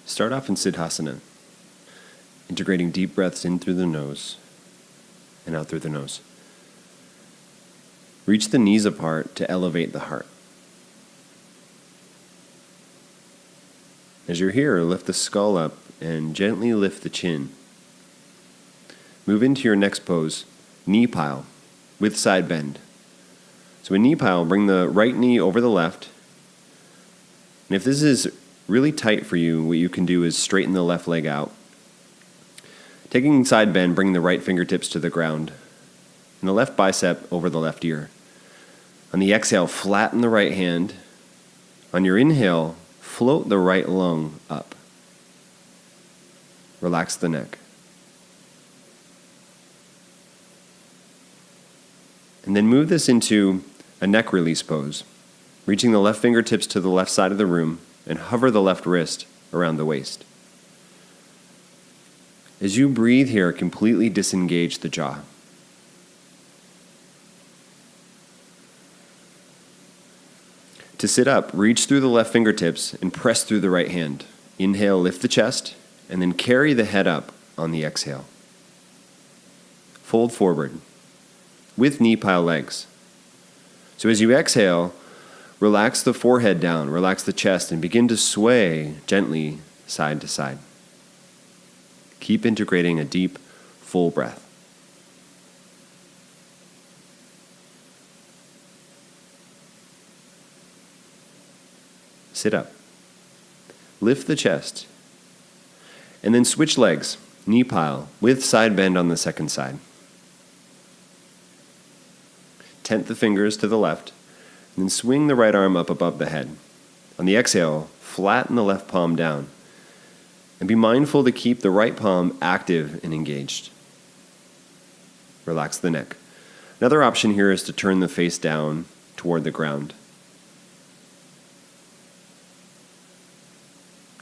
Start off in Siddhasana, integrating deep breaths in through the nose and out through the nose. Reach the knees apart to elevate the heart. As you're here, lift the skull up and gently lift the chin. Move into your next pose, knee pile, with side bend. So in knee pile, bring the right knee over the left. And if this is really tight for you, what you can do is straighten the left leg out. Taking side bend, bring the right fingertips to the ground, and the left bicep over the left ear. On the exhale, flatten the right hand. On your inhale, float the right lung up. Relax the neck. And then move this into a neck release pose, reaching the left fingertips to the left side of the room and hover the left wrist around the waist. As you breathe here, completely disengage the jaw. To sit up, reach through the left fingertips and press through the right hand. Inhale, lift the chest, and then carry the head up on the exhale. Fold forward with knee pile legs. So as you exhale, relax the forehead down, relax the chest, and begin to sway gently side to side. Keep integrating a deep, full breath. Sit up. Lift the chest. And then switch legs, knee pile, with side bend on the second side. Tent the fingers to the left, and then swing the right arm up above the head. On the exhale, flatten the left palm down. And be mindful to keep the right palm active and engaged. Relax the neck. Another option here is to turn the face down toward the ground.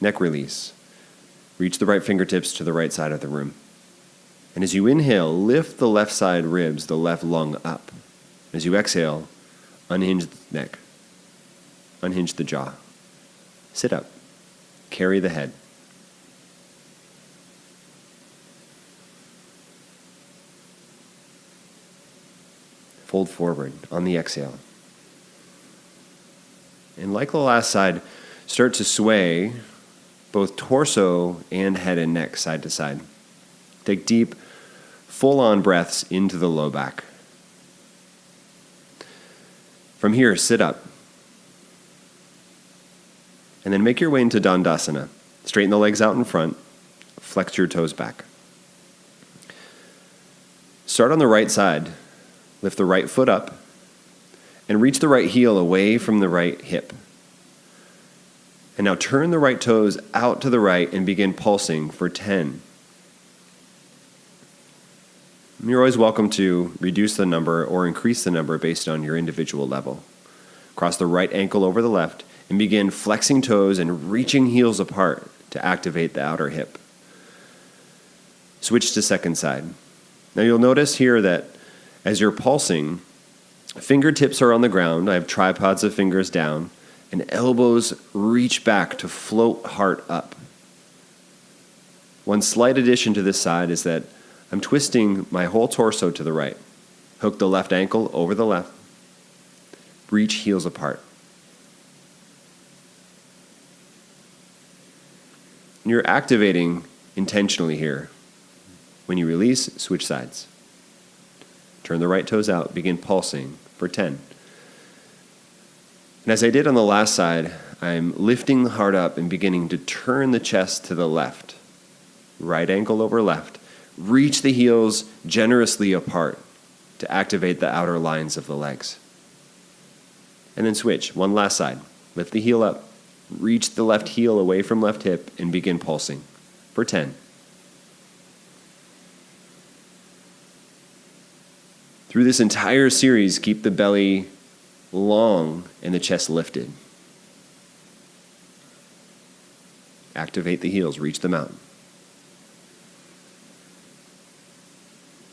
Neck release. Reach the right fingertips to the right side of the room. And as you inhale, lift the left side ribs, the left lung up. As you exhale, unhinge the neck. Unhinge the jaw. Sit up. Carry the head. Fold forward on the exhale. And like the last side, start to sway both torso and head and neck side to side. Take deep, full-on breaths into the low back. From here, sit up. And then make your way into Dandasana. Straighten the legs out in front. Flex your toes back. Start on the right side. Lift the right foot up. And reach the right heel away from the right hip. And now turn the right toes out to the right and begin pulsing for 10. You're always welcome to reduce the number or increase the number based on your individual level. Cross the right ankle over the left and begin flexing toes and reaching heels apart to activate the outer hip. Switch to second side. Now you'll notice here that as you're pulsing, fingertips are on the ground. I have tripods of fingers down, and elbows reach back to float heart up. One slight addition to this side is that I'm twisting my whole torso to the right. Hook the left ankle over the left. Reach heels apart. You're activating intentionally here. When you release, switch sides. Turn the right toes out, begin pulsing for 10. And as I did on the last side, I'm lifting the heart up and beginning to turn the chest to the left. Right ankle over left. Reach the heels generously apart to activate the outer lines of the legs. And then switch, one last side. Lift the heel up, reach the left heel away from left hip, and begin pulsing for 10. Through this entire series, keep the belly long and the chest lifted. Activate the heels, reach them out.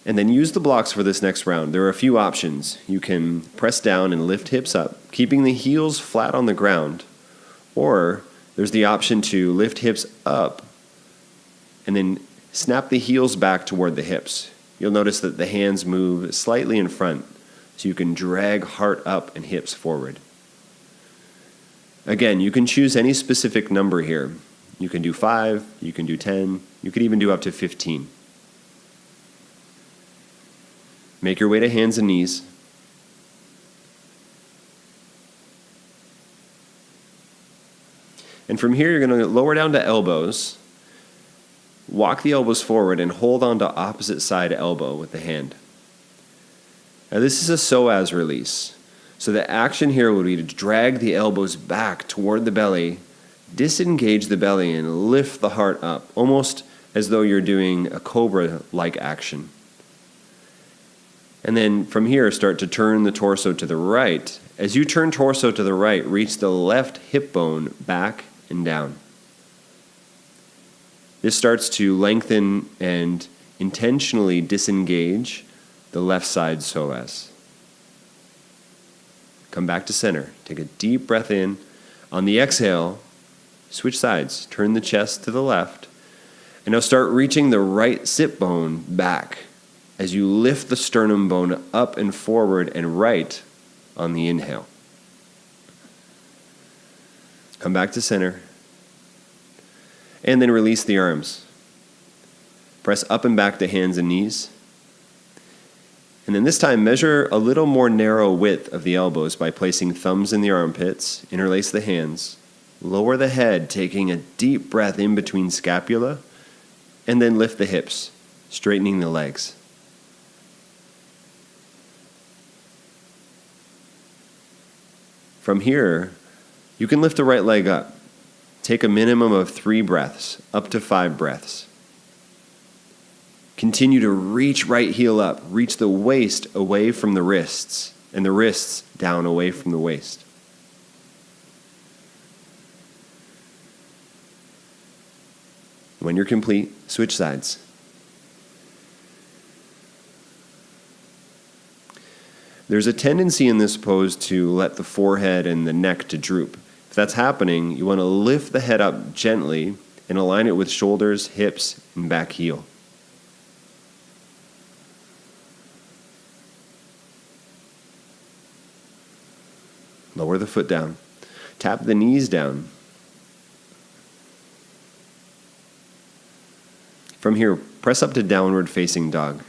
And then use the blocks for this next round. There are a few options. You can press down and lift hips up, keeping the heels flat on the ground, or there's the option to lift hips up and then snap the heels back toward the hips. You'll notice that the hands move slightly in front, so you can drag heart up and hips forward. Again, you can choose any specific number here. You can do 5, you can do 10, you could even do up to 15. Make your way to hands and knees. And from here, you're going to lower down to elbows. Walk the elbows forward and hold on to opposite side elbow with the hand. Now this is a psoas release. So the action here would be to drag the elbows back toward the belly, disengage the belly, and lift the heart up, almost as though you're doing a cobra-like action. And then from here, start to turn the torso to the right. As you turn torso to the right, reach the left hip bone back and down. This starts to lengthen and intentionally disengage the left side psoas. Come back to center. Take a deep breath in. On the exhale, switch sides. Turn the chest to the left. And now start reaching the right sit bone back as you lift the sternum bone up and forward and right on the inhale. Come back to center. And then release the arms. Press up and back to hands and knees. And then this time, measure a little more narrow width of the elbows by placing thumbs in the armpits, interlace the hands, lower the head, taking a deep breath in between scapula, and then lift the hips, straightening the legs. From here, you can lift the right leg up. Take a minimum of 3 breaths, up to 5 breaths. Continue to reach right heel up. Reach the waist away from the wrists, and the wrists down away from the waist. When you're complete, switch sides. There's a tendency in this pose to let the forehead and the neck to droop. If that's happening, you want to lift the head up gently and align it with shoulders, hips, and back heel. Lower the foot down. Tap the knees down. From here, press up to downward facing dog.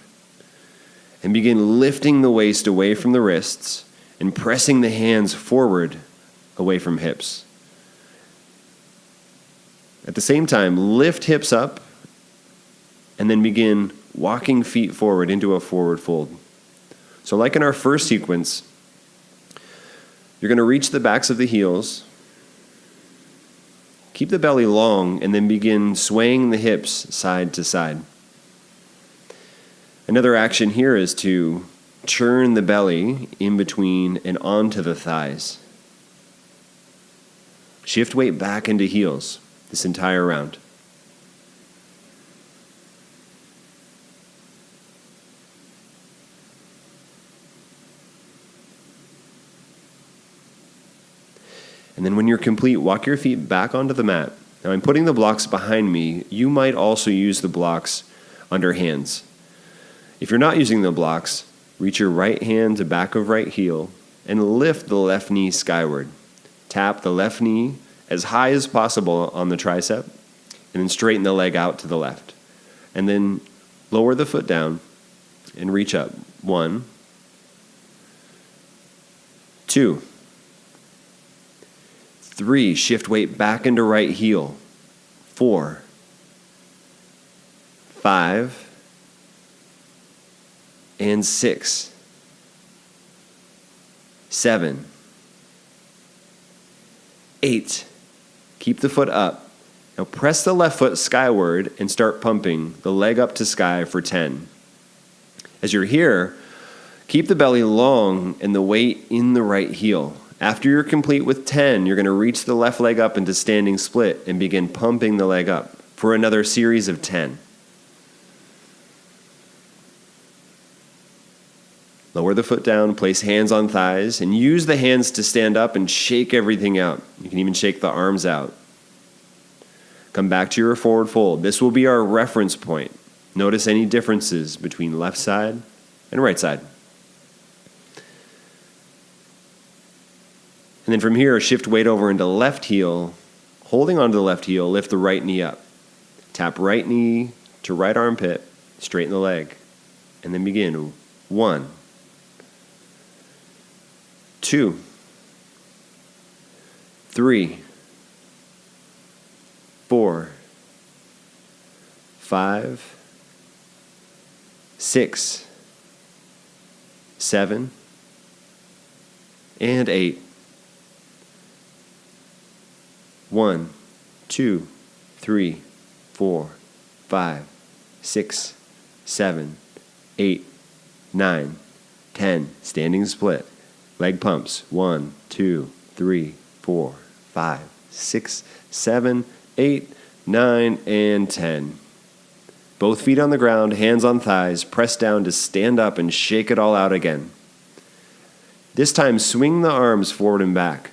And begin lifting the waist away from the wrists and pressing the hands forward away from hips. At the same time, lift hips up and then begin walking feet forward into a forward fold. So like in our first sequence, you're going to reach the backs of the heels, keep the belly long, and then begin swaying the hips side to side. Another action here is to churn the belly in between and onto the thighs. Shift weight back into heels this entire round. And then when you're complete, walk your feet back onto the mat. Now I'm putting the blocks behind me. You might also use the blocks under hands. If you're not using the blocks, reach your right hand to back of right heel and lift the left knee skyward. Tap the left knee as high as possible on the tricep and then straighten the leg out to the left. And then lower the foot down and reach up. 1, 2, 3, shift weight back into right heel. 4, 5, and 6, 7, 8. Keep the foot up. Now press the left foot skyward and start pumping the leg up to sky for 10. As you're here, keep the belly long and the weight in the right heel. After you're complete with 10, you're going to reach the left leg up into standing split and begin pumping the leg up for another series of 10. Lower the foot down, place hands on thighs, and use the hands to stand up and shake everything out. You can even shake the arms out. Come back to your forward fold. This will be our reference point. Notice any differences between left side and right side. And then from here, shift weight over into left heel. Holding onto the left heel, lift the right knee up. Tap right knee to right armpit, straighten the leg. And then begin. 1, 2, 3, 4, 5, 6, 7, and 8. 1, 2, 3, 4, 5, 6, 7, 8, 9, 10. Standing split. Leg pumps. 1, 2, 3, 4, 5, 6, 7, 8, 9, and 10. Both feet on the ground, hands on thighs, press down to stand up and shake it all out again. This time, swing the arms forward and back,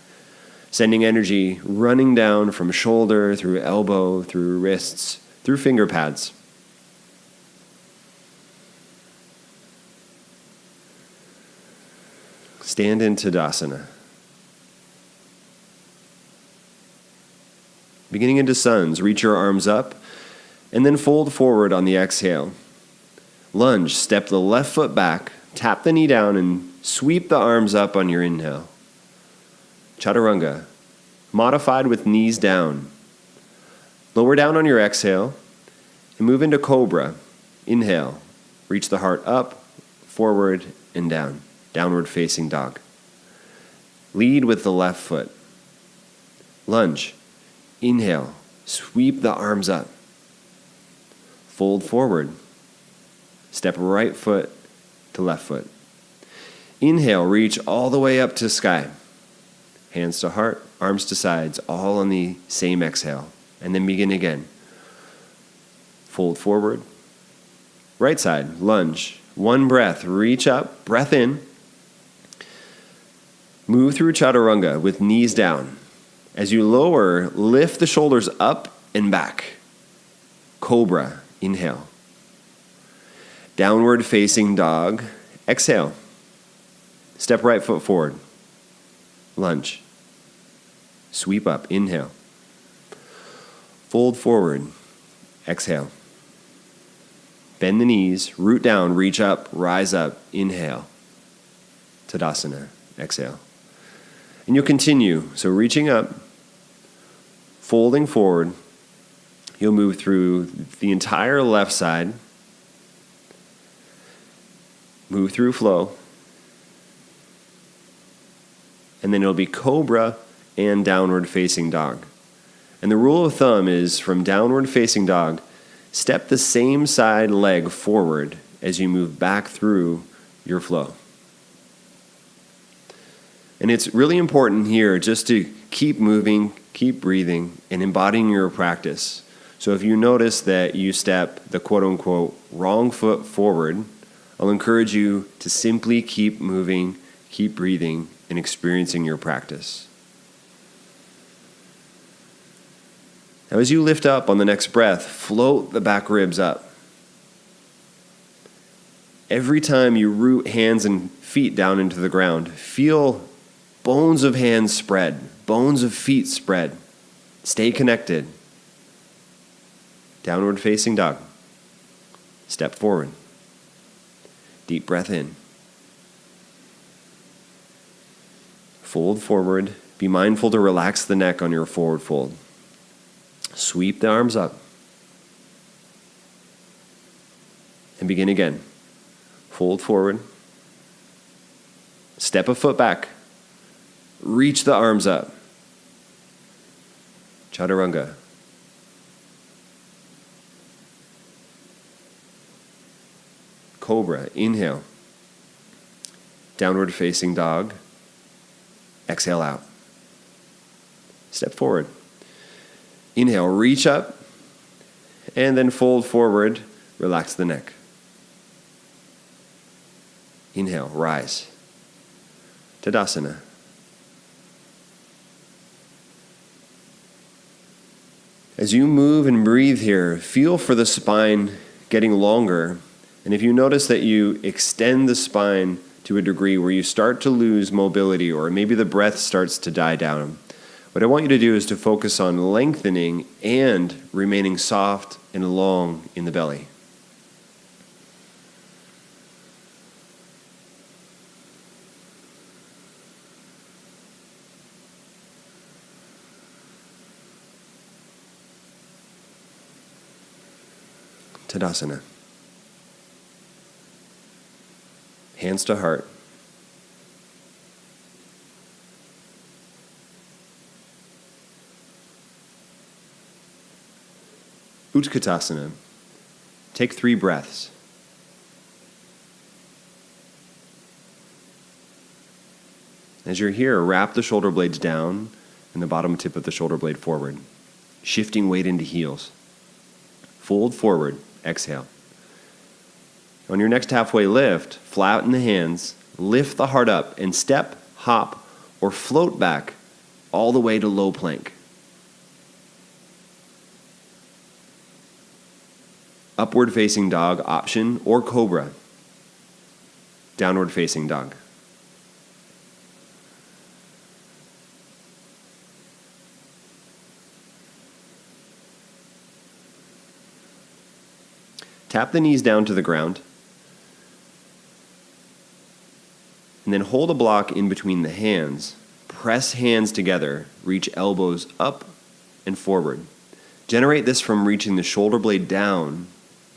sending energy running down from shoulder, through elbow, through wrists, through finger pads. Stand in Tadasana. Beginning into Suns, reach your arms up and then fold forward on the exhale. Lunge, step the left foot back, tap the knee down and sweep the arms up on your inhale. Chaturanga, modified with knees down. Lower down on your exhale and move into Cobra. Inhale, reach the heart up, forward, and down. Downward facing dog. Lead with the left foot. Lunge. Inhale. Sweep the arms up. Fold forward. Step right foot to left foot. Inhale. Reach all the way up to sky. Hands to heart, arms to sides, all on the same exhale. And then begin again. Fold forward. Right side. Lunge. One breath. Reach up. Breath in. Move through Chaturanga with knees down. As you lower, lift the shoulders up and back. Cobra, inhale. Downward facing dog, exhale. Step right foot forward. Lunge. Sweep up, inhale. Fold forward, exhale. Bend the knees, root down, reach up, rise up, inhale. Tadasana, exhale. And you'll continue. So reaching up, folding forward, you'll move through the entire left side, move through flow, and then it'll be Cobra and downward facing dog. And the rule of thumb is from downward facing dog, step the same side leg forward as you move back through your flow. And it's really important here just to keep moving, keep breathing, and embodying your practice. So if you notice that you step the quote-unquote wrong foot forward, I'll encourage you to simply keep moving, keep breathing, and experiencing your practice. Now as you lift up on the next breath, float the back ribs up. Every time you root hands and feet down into the ground, feel bones of hands spread, bones of feet spread. Stay connected. Downward facing dog. Step forward. Deep breath in. Fold forward. Be mindful to relax the neck on your forward fold. Sweep the arms up. And begin again. Fold forward. Step a foot back. Reach the arms up. Chaturanga. Cobra. Inhale. Downward facing dog. Exhale out. Step forward. Inhale, reach up, and then fold forward. Relax the neck. Inhale, rise. Tadasana. As you move and breathe here, feel for the spine getting longer. And if you notice that you extend the spine to a degree where you start to lose mobility or maybe the breath starts to die down, what I want you to do is to focus on lengthening and remaining soft and long in the belly. Tadasana. Hands to heart. Utkatasana. Take 3 breaths. As you're here, wrap the shoulder blades down and the bottom tip of the shoulder blade forward, shifting weight into heels. Fold forward, exhale. On your next halfway lift, flatten the hands, lift the heart up, and step, hop, or float back all the way to low plank. Upward facing dog option or cobra. Downward facing dog. Tap the knees down to the ground. And then hold a block in between the hands. Press hands together. Reach elbows up and forward. Generate this from reaching the shoulder blade down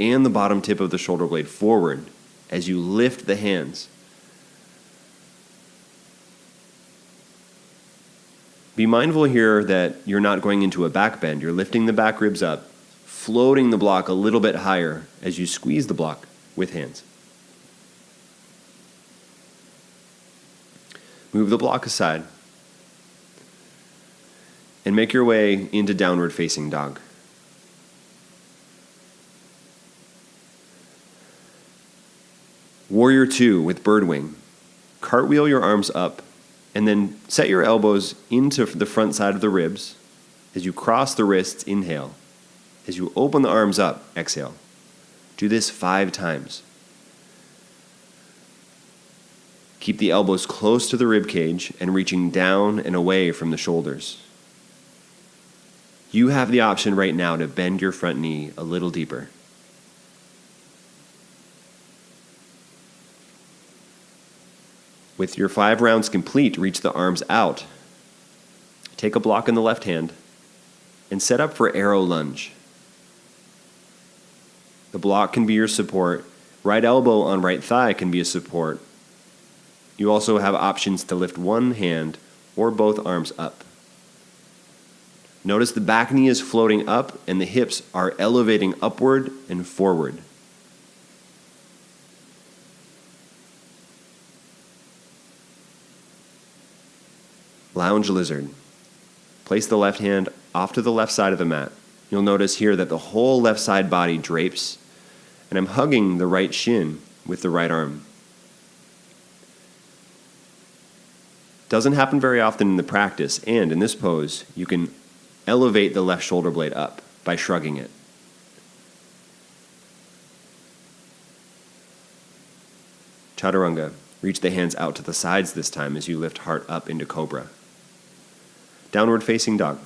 and the bottom tip of the shoulder blade forward as you lift the hands. Be mindful here that you're not going into a back bend. You're lifting the back ribs up, floating the block a little bit higher as you squeeze the block with hands. Move the block aside and make your way into downward facing dog. Warrior 2 with bird wing. Cartwheel your arms up and then set your elbows into the front side of the ribs as you cross the wrists, inhale. As you open the arms up, exhale. Do this 5 times. Keep the elbows close to the rib cage and reaching down and away from the shoulders. You have the option right now to bend your front knee a little deeper. With your 5 rounds complete, reach the arms out. Take a block in the left hand and set up for arrow lunge. The block can be your support. Right elbow on right thigh can be a support. You also have options to lift one hand or both arms up. Notice the back knee is floating up and the hips are elevating upward and forward. Lounge lizard. Place the left hand off to the left side of the mat. You'll notice here that the whole left side body drapes, and I'm hugging the right shin with the right arm. Doesn't happen very often in the practice, and in this pose, you can elevate the left shoulder blade up by shrugging it. Chaturanga. Reach the hands out to the sides this time as you lift heart up into cobra. Downward facing dog.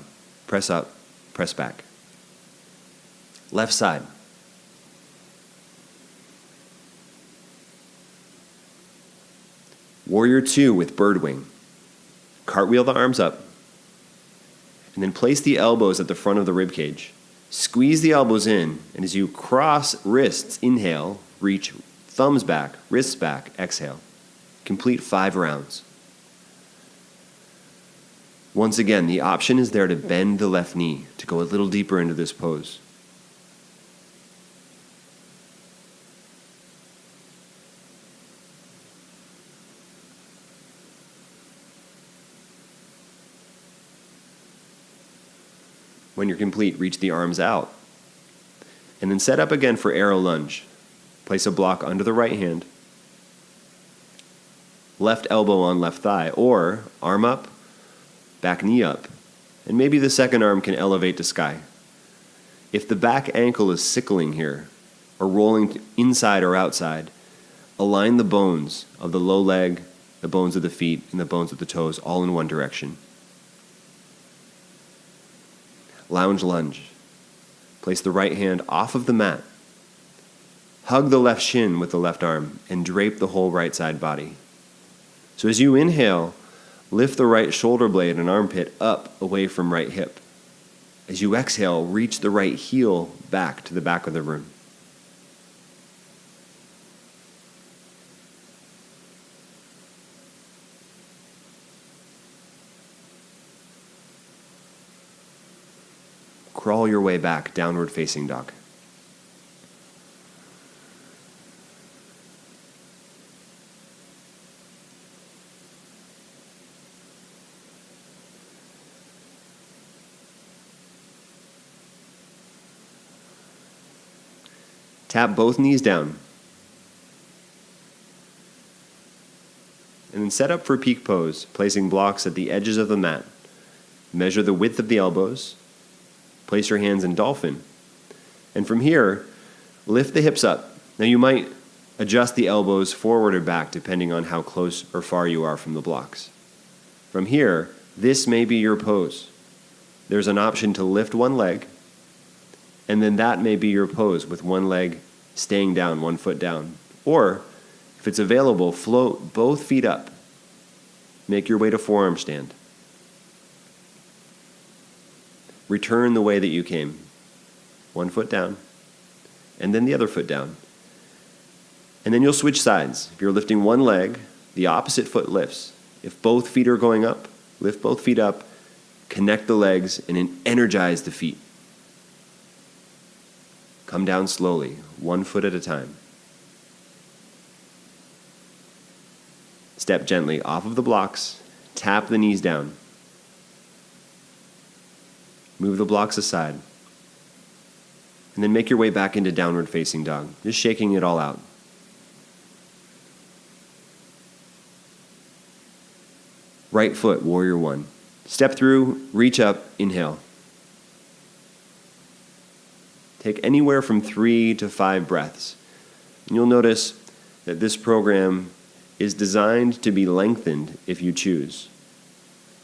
Press up, press back. Left side. Warrior 2 with bird wing. Cartwheel the arms up, and then place the elbows at the front of the rib cage. Squeeze the elbows in, and as you cross wrists, inhale, reach thumbs back, wrists back, exhale. Complete 5 rounds. Once again, the option is there to bend the left knee, to go a little deeper into this pose. When you're complete, reach the arms out. And then set up again for arrow lunge. Place a block under the right hand. Left elbow on left thigh, or arm up, back knee up. And maybe the second arm can elevate to sky. If the back ankle is sickling here, or rolling inside or outside, align the bones of the low leg, the bones of the feet, and the bones of the toes all in one direction. Lounge lunge. Place the right hand off of the mat. Hug the left shin with the left arm and drape the whole right side body. So as you inhale, lift the right shoulder blade and armpit up away from right hip. As you exhale, reach the right heel back to the back of the room. Crawl your way back, downward facing dog. Tap both knees down. And then set up for peak pose, placing blocks at the edges of the mat. Measure the width of the elbows. Place your hands in dolphin. And from here, lift the hips up. Now you might adjust the elbows forward or back depending on how close or far you are from the blocks. From here, this may be your pose. There's an option to lift one leg, and then that may be your pose with one leg staying down, one foot down. Or, if it's available, float both feet up. Make your way to forearm stand. Return the way that you came. One foot down, and then the other foot down. And then you'll switch sides. If you're lifting one leg, the opposite foot lifts. If both feet are going up, lift both feet up, connect the legs, and energize the feet. Come down slowly, one foot at a time. Step gently off of the blocks, tap the knees down. Move the blocks aside. And then make your way back into downward facing dog, just shaking it all out. Right foot, warrior one. Step through, reach up, inhale. Take anywhere from 3 to 5 breaths. And you'll notice that this program is designed to be lengthened if you choose.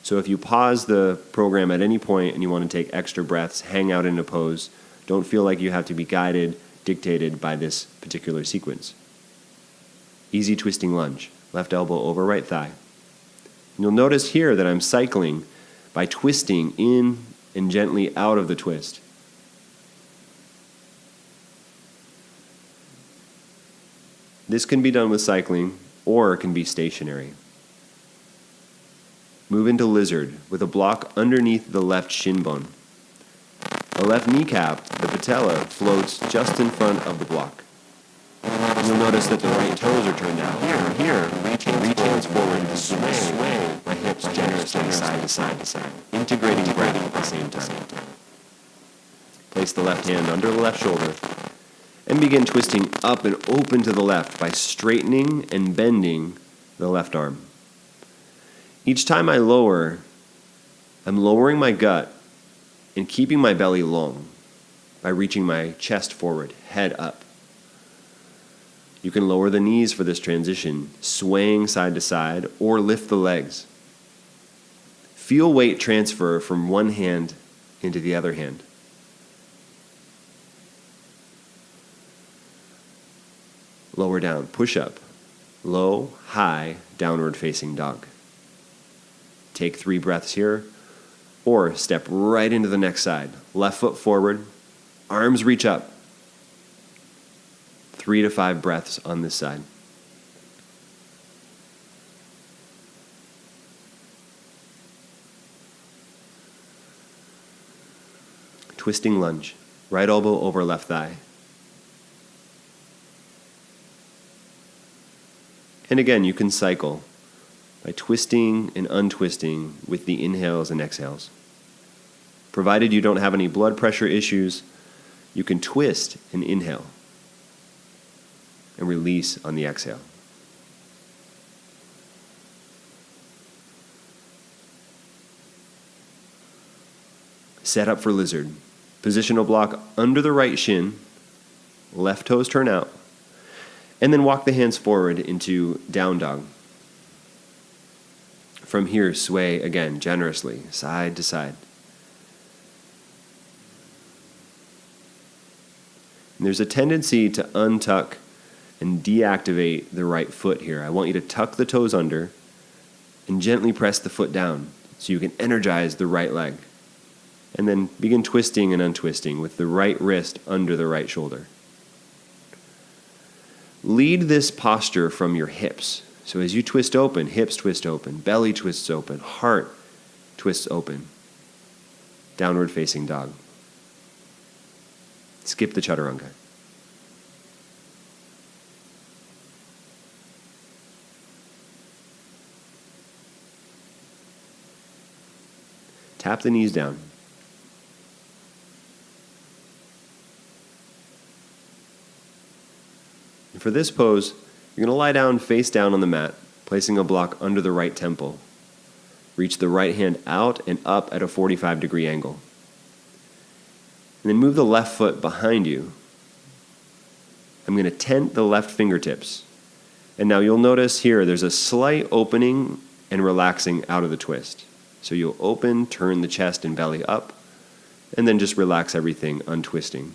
So if you pause the program at any point and you want to take extra breaths, hang out in a pose, don't feel like you have to be guided, dictated by this particular sequence. Easy twisting lunge, left elbow over right thigh. And you'll notice here that I'm cycling by twisting in and gently out of the twist. This can be done with cycling, or it can be stationary. Move into lizard with a block underneath the left shin bone. The left kneecap, the patella, floats just in front of the block. You'll notice that the right toes are turned out. Here, reach hands forward and sway my hips generously side to side, integrating breath at the same time. Place the left hand under the left shoulder and begin twisting up and open to the left by straightening and bending the left arm. Each time I lower, I'm lowering my gut and keeping my belly long by reaching my chest forward, head up. You can lower the knees for this transition, swaying side to side, or lift the legs. Feel weight transfer from one hand into the other hand. Lower down, push up, low, high, downward facing dog. Take 3 breaths here, or step right into the next side. Left foot forward, arms reach up. 3 to 5 breaths on this side. Twisting lunge, right elbow over left thigh. And again, you can cycle by twisting and untwisting with the inhales and exhales. Provided you don't have any blood pressure issues, you can twist and inhale and release on the exhale. Set up for lizard. Position a block under the right shin, left toes turn out, and then walk the hands forward into down dog. From here, sway again generously, side to side. And there's a tendency to untuck and deactivate the right foot here. I want you to tuck the toes under and gently press the foot down so you can energize the right leg. And then begin twisting and untwisting with the right wrist under the right shoulder. Lead this posture from your hips. So as you twist open, hips twist open, belly twists open, heart twists open. Downward facing dog. Skip the chaturanga. Tap the knees down. And for this pose, you're going to lie down face down on the mat, placing a block under the right temple. Reach the right hand out and up at a 45-degree angle. And then move the left foot behind you. I'm going to tent the left fingertips. And now you'll notice here there's a slight opening and relaxing out of the twist. So you'll open, turn the chest and belly up, and then just relax everything, untwisting.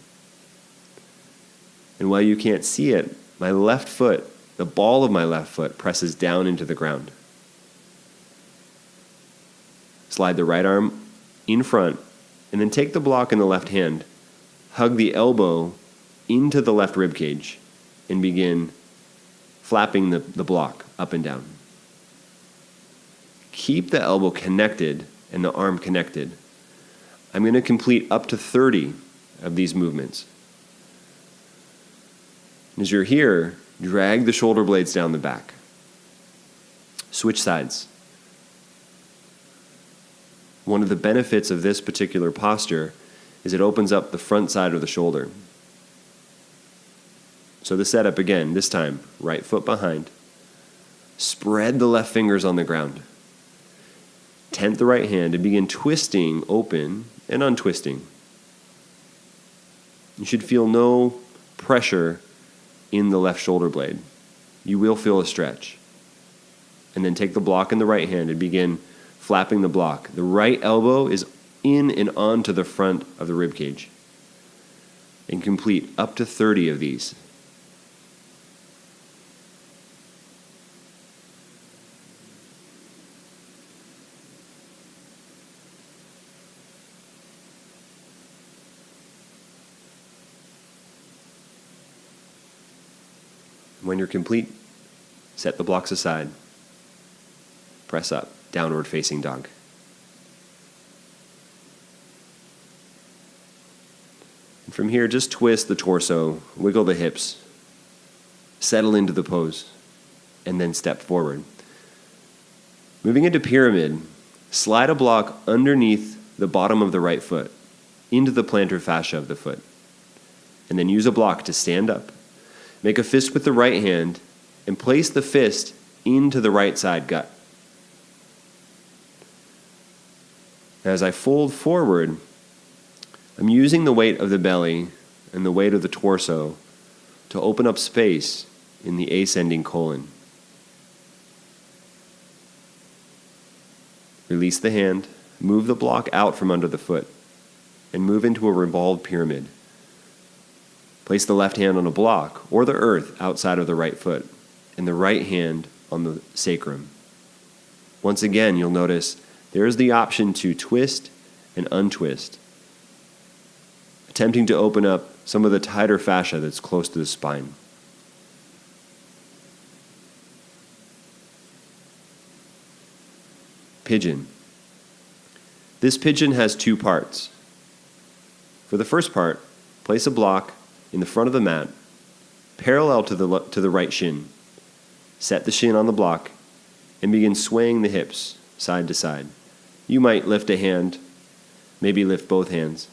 And while you can't see it, my left foot, the ball of my left foot, presses down into the ground. Slide the right arm in front, and then take the block in the left hand, hug the elbow into the left rib cage, and begin flapping the block up and down. Keep the elbow connected and the arm connected. I'm going to complete up to 30 of these movements. As you're here, drag the shoulder blades down the back. Switch sides. One of the benefits of this particular posture is it opens up the front side of the shoulder. So the setup again, this time, right foot behind. Spread the left fingers on the ground. Tent the right hand and begin twisting open and untwisting. You should feel no pressure in the left shoulder blade. You will feel a stretch. And then take the block in the right hand and begin flapping the block. The right elbow is in and onto the front of the rib cage. And complete up to 30 of these. When you're complete, set the blocks aside. Press up, downward facing dog. And from here, just twist the torso, wiggle the hips, settle into the pose, and then step forward. Moving into pyramid, slide a block underneath the bottom of the right foot, into the plantar fascia of the foot, and then use a block to stand up. Make a fist with the right hand and place the fist into the right side gut. As I fold forward, I'm using the weight of the belly and the weight of the torso to open up space in the ascending colon. Release the hand, move the block out from under the foot, and move into a revolved pyramid. Place the left hand on a block or the earth outside of the right foot, and the right hand on the sacrum. Once again, you'll notice there is the option to twist and untwist, attempting to open up some of the tighter fascia that's close to the spine. Pigeon. This pigeon has two parts. For the first part, place a block in the front of the mat, parallel to the right shin. Set the shin on the block and begin swaying the hips side to side. You might lift a hand, maybe lift both hands.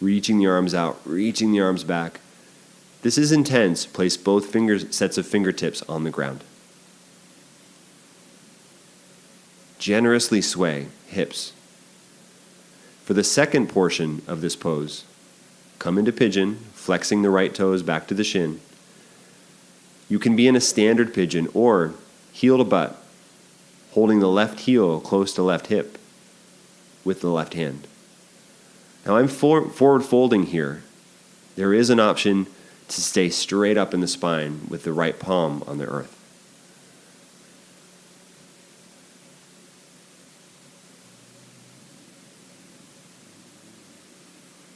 Reaching the arms out, reaching the arms back. This is intense. Place both sets of fingertips on the ground. Generously sway hips. For the second portion of this pose, come into pigeon, flexing the right toes back to the shin. You can be in a standard pigeon or heel to butt, holding the left heel close to left hip with the left hand. Now I'm forward folding here. There is an option to stay straight up in the spine with the right palm on the earth.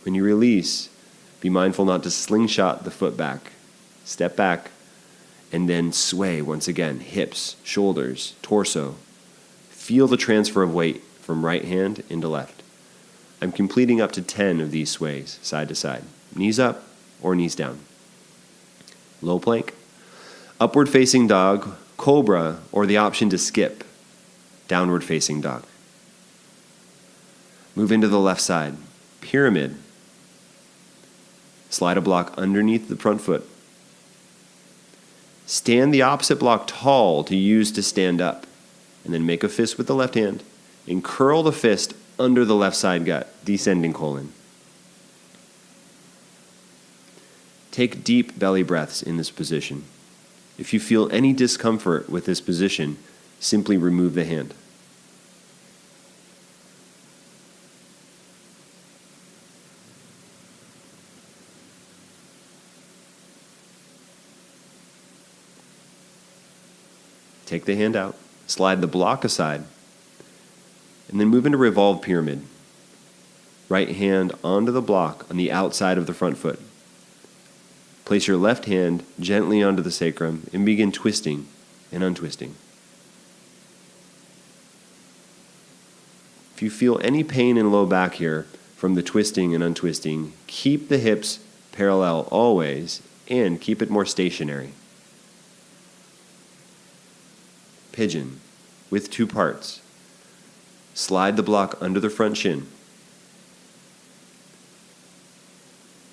When you release, be mindful not to slingshot the foot back. Step back, and then sway once again, hips, shoulders, torso. Feel the transfer of weight from right hand into left. I'm completing up to 10 of these sways, side to side. Knees up or knees down. Low plank, upward facing dog, cobra, or the option to skip, downward facing dog. Move into the left side, pyramid. Slide a block underneath the front foot. Stand the opposite block tall to use to stand up, and then make a fist with the left hand and curl the fist under the left side gut, descending colon. Take deep belly breaths in this position. If you feel any discomfort with this position, simply remove the hand. Take the hand out, slide the block aside, and then move into revolved pyramid. Right hand onto the block on the outside of the front foot. Place your left hand gently onto the sacrum and begin twisting and untwisting. If you feel any pain in low back here from the twisting and untwisting, keep the hips parallel always and keep it more stationary. Pigeon with 2 parts. Slide the block under the front shin.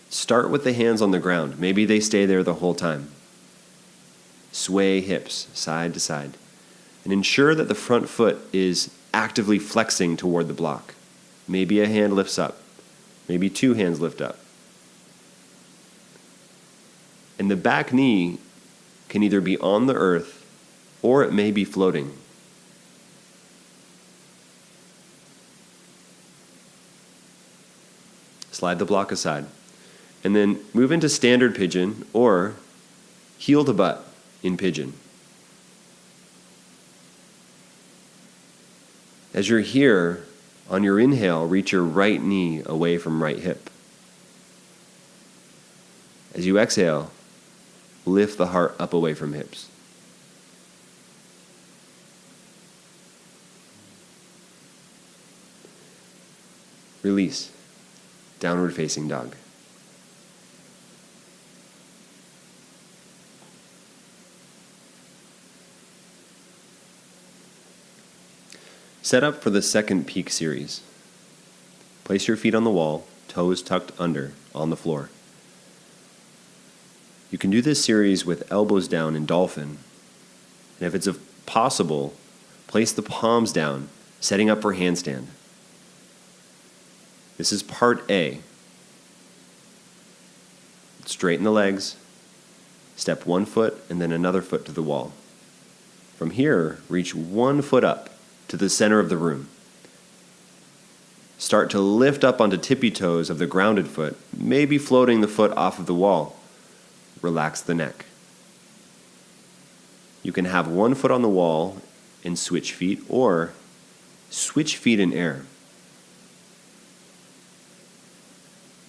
Start with the hands on the ground. Maybe they stay there the whole time. Sway hips side to side. And ensure that the front foot is actively flexing toward the block. Maybe a hand lifts up. Maybe 2 hands lift up. And the back knee can either be on the earth or it may be floating. Slide the block aside. And then move into standard pigeon or heel to butt in pigeon. As you're here, on your inhale, reach your right knee away from right hip. As you exhale, lift the heart up away from hips. Release. Downward facing dog. Set up for the second peak series. Place your feet on the wall, toes tucked under, on the floor. You can do this series with elbows down in dolphin, and if it's possible, place the palms down, setting up for handstand. This is part A. Straighten the legs, step 1 foot and then another foot to the wall. From here, reach 1 foot up to the center of the room. Start to lift up onto tippy toes of the grounded foot, maybe floating the foot off of the wall. Relax the neck. You can have 1 foot on the wall and switch feet, or switch feet in air.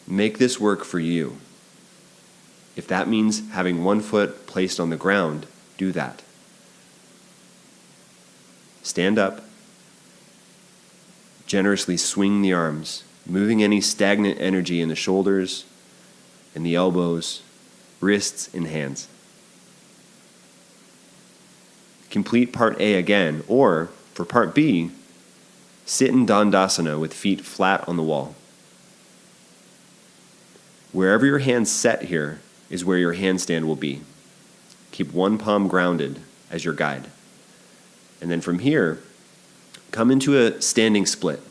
Make this work for you. If that means having 1 foot placed on the ground, do that. Stand up. Generously swing the arms, moving any stagnant energy in the shoulders, in the elbows, wrists, and hands. Complete part A again, or for part B, sit in Dandasana with feet flat on the wall. Wherever your hands set here is where your handstand will be. Keep 1 palm grounded as your guide. And then from here, come into a standing split.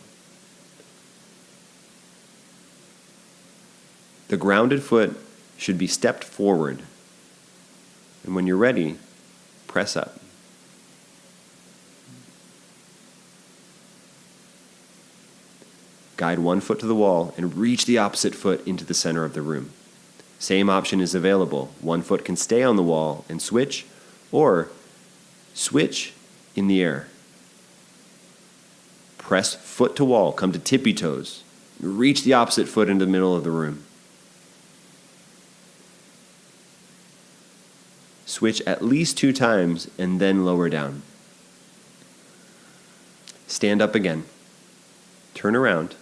The grounded foot should be stepped forward. And when you're ready, press up. Guide one foot to the wall and reach the opposite foot into the center of the room. Same option is available. One foot can stay on the wall and switch, or switch in the air. Press foot to wall, come to tippy toes. Reach the opposite foot into the middle of the room. Switch at least 2 times and then lower down. Stand up again. Turn around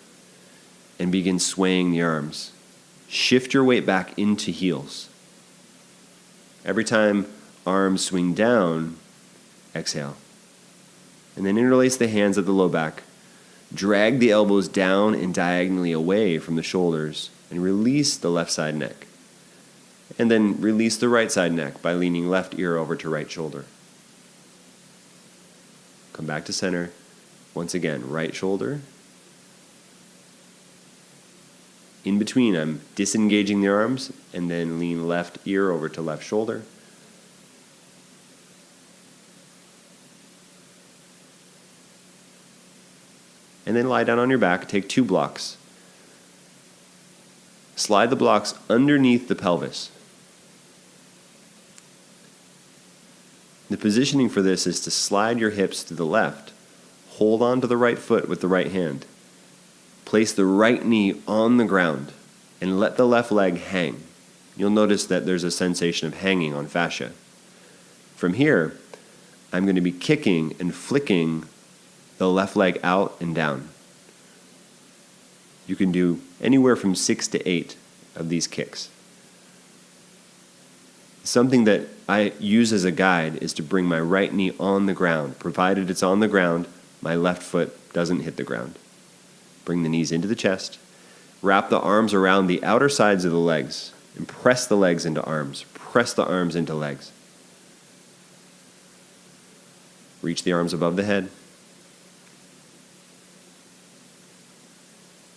and begin swaying the arms. Shift your weight back into heels. Every time arms swing down, exhale. And then interlace the hands at the low back. Drag the elbows down and diagonally away from the shoulders and release the left side neck. And then release the right side neck by leaning left ear over to right shoulder. Come back to center. Once again, right shoulder. In between, I'm disengaging the arms and then lean left ear over to left shoulder. And then lie down on your back, take 2 blocks. Slide the blocks underneath the pelvis. The positioning for this is to slide your hips to the left, hold on to the right foot with the right hand, place the right knee on the ground, and let the left leg hang. You'll notice that there's a sensation of hanging on fascia. From here, I'm going to be kicking and flicking the left leg out and down. You can do anywhere from 6 to 8 of these kicks. Something that I use as a guide is to bring my right knee on the ground. Provided it's on the ground, my left foot doesn't hit the ground. Bring the knees into the chest. Wrap the arms around the outer sides of the legs and press the legs into arms. Press the arms into legs. Reach the arms above the head.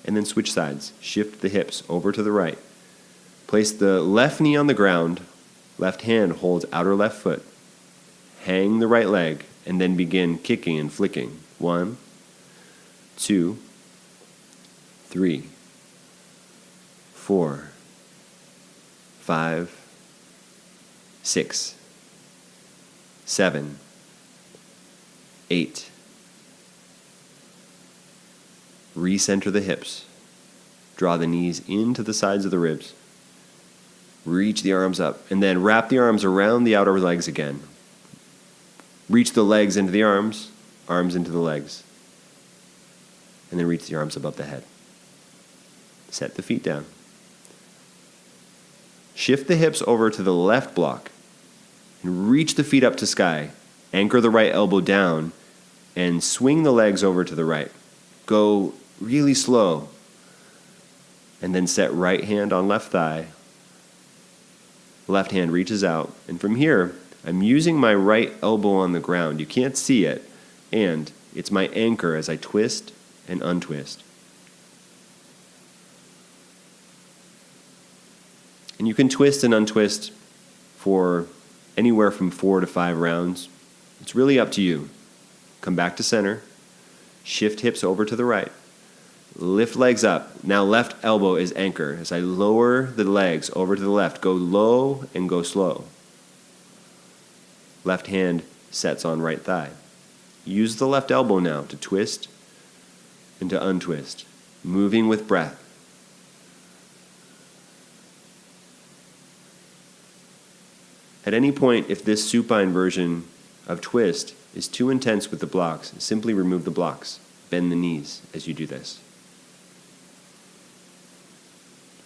And then switch sides. Shift the hips over to the right. Place the left knee on the ground. Left hand holds outer left foot. Hang the right leg and then begin kicking and flicking. 1, 2, 3, 4, 5, 6, 7, 8. Recenter the hips. Draw the knees into the sides of the ribs. Reach the arms up, and then wrap the arms around the outer legs again. Reach the legs into the arms into the legs. And then reach the arms above the head. Set the feet down. Shift the hips over to the left block, and reach the feet up to sky. Anchor the right elbow down, and swing the legs over to the right. Go really slow. And then set right hand on left thigh. Left hand reaches out. And from here, I'm using my right elbow on the ground. You can't see it. And it's my anchor as I twist and untwist. And you can twist and untwist for anywhere from 4 to 5 rounds. It's really up to you. Come back to center. Shift hips over to the right. Lift legs up. Now left elbow is anchor. As I lower the legs over to the left, go low and go slow. Left hand sets on right thigh. Use the left elbow now to twist and to untwist, moving with breath. At any point, if this supine version of twist is too intense with the blocks, simply remove the blocks. Bend the knees as you do this.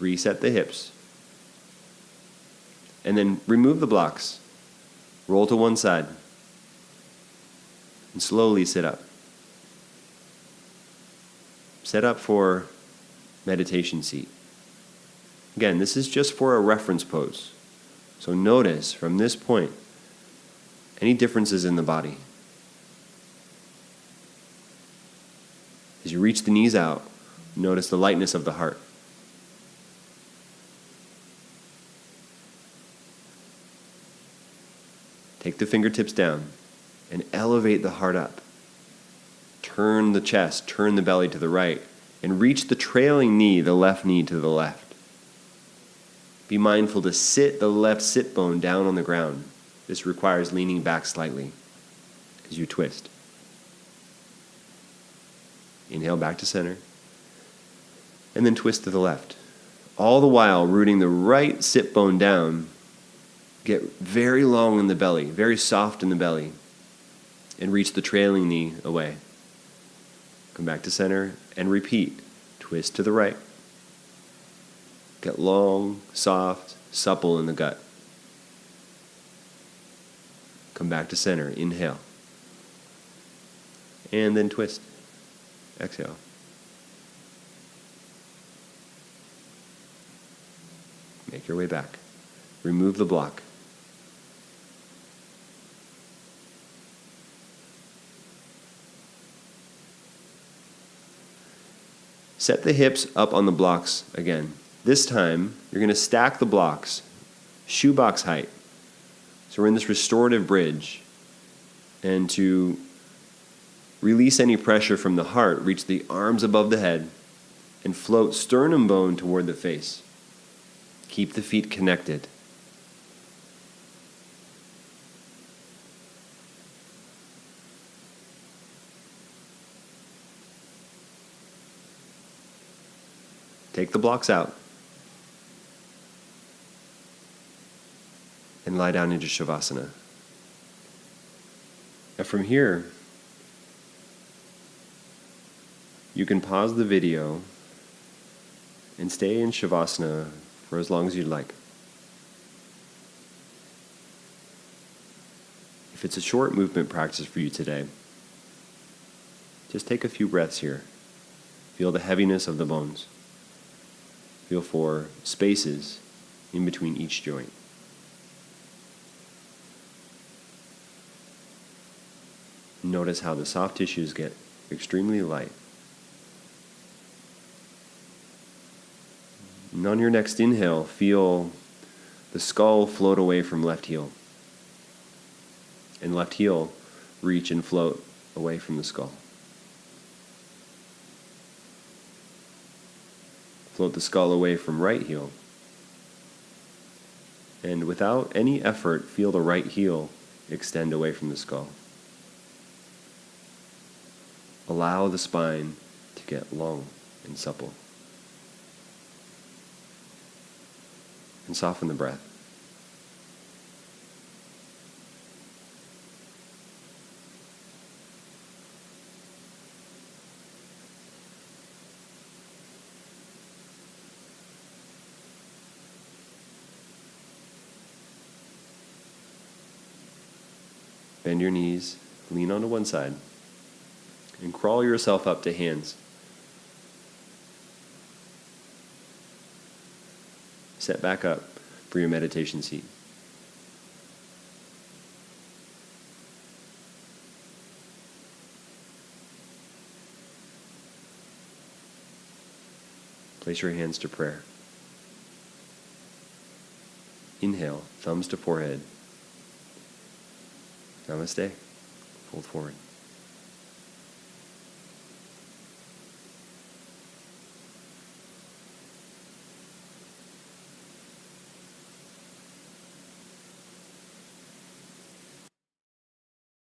Reset the hips. And then remove the blocks. Roll to one side. And slowly sit up. Set up for meditation seat. Again, this is just for a reference pose. So notice from this point any differences in the body. As you reach the knees out, notice the lightness of the heart. Take the fingertips down and elevate the heart up. Turn the chest, turn the belly to the right, and reach the trailing knee, the left knee, to the left. Be mindful to sit the left sit bone down on the ground. This requires leaning back slightly as you twist. Inhale back to center, and then twist to the left. All the while rooting the right sit bone down. Get very long in the belly, very soft in the belly, and reach the trailing knee away. Come back to center and repeat. Twist to the right. Get long, soft, supple in the gut. Come back to center. Inhale. And then twist. Exhale. Make your way back. Remove the block. Set the hips up on the blocks again. This time, you're going to stack the blocks, shoebox height. So we're in this restorative bridge. And to release any pressure from the heart, reach the arms above the head and float sternum bone toward the face. Keep the feet connected. Take the blocks out and lie down into Shavasana. Now from here, you can pause the video and stay in Shavasana for as long as you'd like. If it's a short movement practice for you today, just take a few breaths here. Feel the heaviness of the bones. Feel for spaces in between each joint. Notice how the soft tissues get extremely light. And on your next inhale, feel the skull float away from left heel. And left heel reach and float away from the skull. Float the skull away from right heel. And without any effort, feel the right heel extend away from the skull. Allow the spine to get long and supple. And soften the breath. Bend your knees, lean onto one side, and crawl yourself up to hands. Set back up for your meditation seat. Place your hands to prayer. Inhale, thumbs to forehead. Namaste. Fold forward.